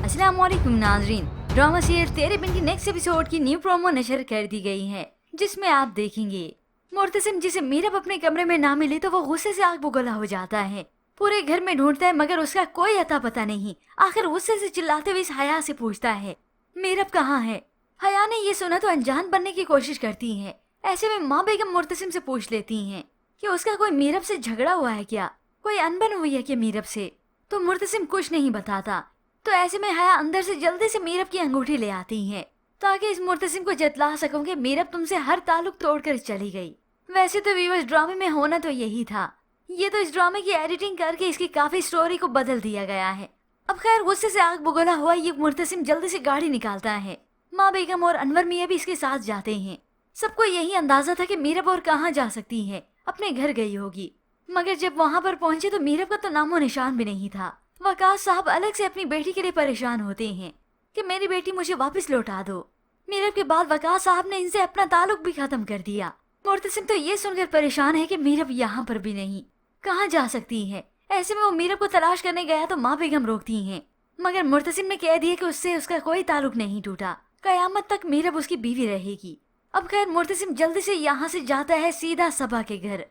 अस्सलाम वालेकुम नाजरीन। ड्रामा सीरियल तेरे बिन की नेक्स्ट एपिसोड की न्यू प्रोमो नशर कर दी गई है, जिसमें आप देखेंगे मुर्तसिम जिसे मीरब अपने कमरे में ना मिले तो वो गुस्से से आग बगोला हो जाता है। पूरे घर में ढूंढता है मगर उसका कोई अता पता नहीं। आखिर गुस्से से चिल्लाते हुए इस हया से पूछता है, मीरब कहाँ है? हया ने ये सुना तो अनजान बनने की कोशिश करती है। ऐसे में माँ बेगम मुर्तसिम से पूछ लेती हैं कि उसका कोई मीरब से झगड़ा हुआ है क्या, कोई अनबन हुई है क्या मीरब से? तो मुर्तसिम कुछ नहीं बताता। तो ऐसे में हया अंदर से जल्दी से मीरब की अंगूठी ले आती है ताकि इस मुर्तसिम को जतला सकूं कि मीरब तुमसे हर ताल्लुक तोड़कर चली गई। वैसे तो व्यूअर्स ड्रामे में होना तो यही था, ये तो इस ड्रामे की एडिटिंग करके इसकी काफी स्टोरी को बदल दिया गया है। अब खैर गुस्से से आग बगोला हुआ ये मुर्तसिम जल्दी से गाड़ी निकालता है। माँ बेगम और अनवर मियाँ भी इसके साथ जाते हैं। सबको यही अंदाजा था कि मीरब और कहाँ जा सकती है, अपने घर गई होगी। मगर जब वहाँ पर पहुंचे तो मीरब का तो नामो निशान भी नहीं था। वकास साहब अलग से अपनी बेटी के लिए परेशान होते हैं कि मेरी बेटी मुझे वापस लौटा दो। मीरब के बाद वकास साहब ने इनसे अपना ताल्लुक भी खत्म कर दिया। मुर्तसिम तो ये सुनकर परेशान है कि मीरब यहाँ पर भी नहीं, कहाँ जा सकती है। ऐसे में वो मीरब को तलाश करने गया तो माँ बेगम रोकती हैं, मगर मुर्तसिम ने कह दिया कि उससे उसका कोई ताल्लुक नहीं टूटा, कयामत तक मीरब उसकी बीवी रहेगी। अब खैर मुर्तसिम जल्दी से यहाँ से जाता है सीधा सबा के घर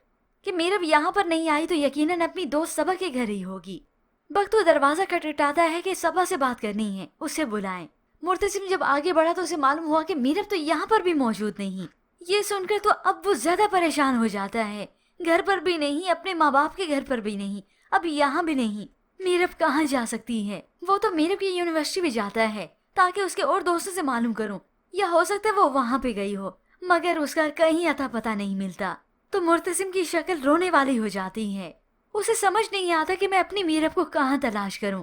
कि मीरब यहाँ पर नहीं आई तो यकीनन अपनी दोस्त सबा के घर ही होगी। बख्तू दरवाजा खटखटाता है कि सबा से बात करनी है, उससे बुलाएं। मुर्तसिम जब आगे बढ़ा तो उसे मालूम हुआ कि मीरब तो यहाँ पर भी मौजूद नहीं। ये सुनकर तो अब वो ज्यादा परेशान हो जाता है। घर पर भी नहीं, अपने माँ बाप के घर पर भी नहीं, अब यहाँ भी नहीं। मीरब कहाँ जा सकती है? वो तो मीरब की यूनिवर्सिटी भी जाता है ताकि उसके और दोस्तों से मालूम करूँ, या हो सकता है वो वहाँ पे गई हो, मगर उसका कहीं अता पता नहीं मिलता। तो मुर्तसिम की शक्ल रोने वाली हो जाती है। उसे समझ नहीं आता कि मैं अपनी मीरब को कहाँ तलाश करूं।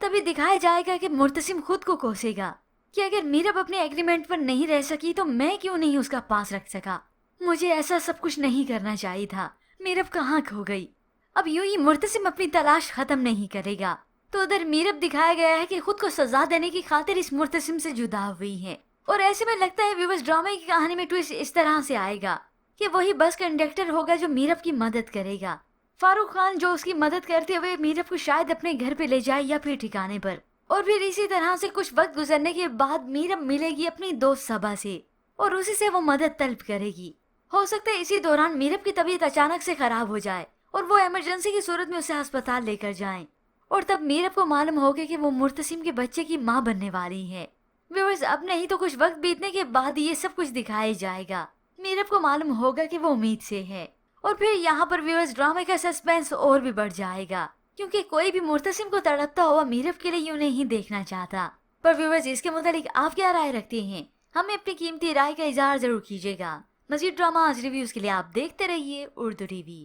तभी दिखाया जाएगा कि मुर्तसिम खुद को कोसेगा कि अगर मीरब अपने एग्रीमेंट पर नहीं रह सकी तो मैं क्यों नहीं उसका पास रख सका। मुझे ऐसा सब कुछ नहीं करना चाहिए था। मीरब कहाँ खो गई? अब यूं ही मुर्तसिम अपनी तलाश खत्म नहीं करेगा तो उधर मीरब दिखाया गया है कि खुद को सजा देने की खातिर इस मुर्तसिम से जुदा हुई है। और ऐसे में लगता है व्यूअर्स ड्रामे की कहानी में ट्विस्ट इस तरह से आएगा कि वही बस कंडक्टर होगा जो मीरब की मदद करेगा। फारूक खान जो उसकी मदद करते हुए मीरब को शायद अपने घर पे ले जाए या फिर ठिकाने पर। और फिर इसी तरह से कुछ वक्त गुजरने के बाद मीरब मिलेगी अपनी दोस्त सबा से और उसी से वो मदद तलब करेगी। हो सकता है इसी दौरान मीरब की तबीयत अचानक से खराब हो जाए और वो इमरजेंसी की सूरत में उसे अस्पताल लेकर जाएं। और तब मीरब को मालूम होगा कि वो मुर्तसिम के बच्चे की माँ बनने वाली है। व्यूअर्स अब नहीं तो कुछ वक्त बीतने के बाद ये सब कुछ दिखाया जाएगा। मीरब को मालूम होगा कि वो उम्मीद से है और फिर यहाँ पर व्यूअर्स ड्रामे का सस्पेंस और भी बढ़ जाएगा क्योंकि कोई भी मुर्तसिम को तड़पता हुआ मीरब के लिए यूं नहीं देखना चाहता। पर व्यूअर्स इसके मुतालिक आप क्या राय रखते हैं? हमें अपनी कीमती राय का इजहार जरूर कीजिएगा। मज़ीद ड्रामा आज रिव्यूज के लिए आप देखते रहिए उर्दू टीवी।